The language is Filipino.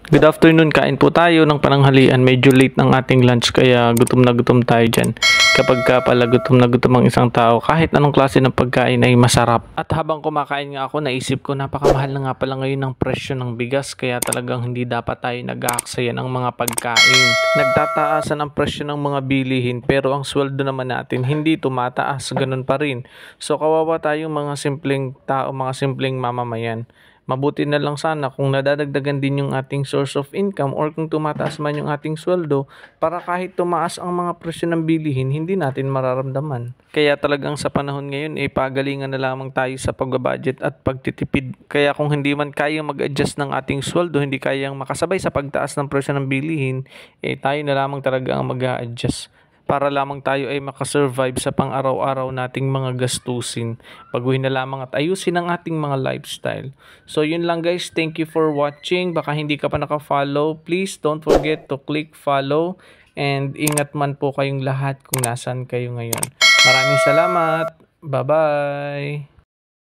Good afternoon, kain po tayo ng pananghalian. Medyo late ng ating lunch kaya gutom na gutom tayo dyan. Kapag ka pala gutom na gutom ang isang tao, kahit anong klase ng pagkain ay masarap. At habang kumakain nga ako, naisip ko napakamahal na nga pala ngayon ng presyo ng bigas kaya talagang hindi dapat tayo nag-aaksaya ng mga pagkain. Nagtataasan ang presyo ng mga bilihin pero ang sweldo naman natin hindi tumataas, ganun pa rin. So kawawa tayong mga simpleng tao, mga simpleng mamamayan. Mabuti na lang sana kung nadadagdagan din yung ating source of income or kung tumataas man yung ating sweldo para kahit tumaas ang mga presyo ng bilihin, hindi natin mararamdaman. Kaya talagang sa panahon ngayon, pagalingan na lamang tayo sa pagbabudget at pagtitipid. Kaya kung hindi man kayang mag-adjust ng ating sweldo, hindi kayang makasabay sa pagtaas ng presyo ng bilihin, tayo na lamang talaga ang mag-a-adjust para lamang tayo ay makasurvive sa pang-araw-araw nating mga gastusin. Baguhin na lamang at ayusin ang ating mga lifestyle. So yun lang guys, thank you for watching. Baka hindi ka pa naka-follow, please don't forget to click follow and ingat man po kayong lahat kung nasan kayo ngayon. Maraming salamat. Bye-bye.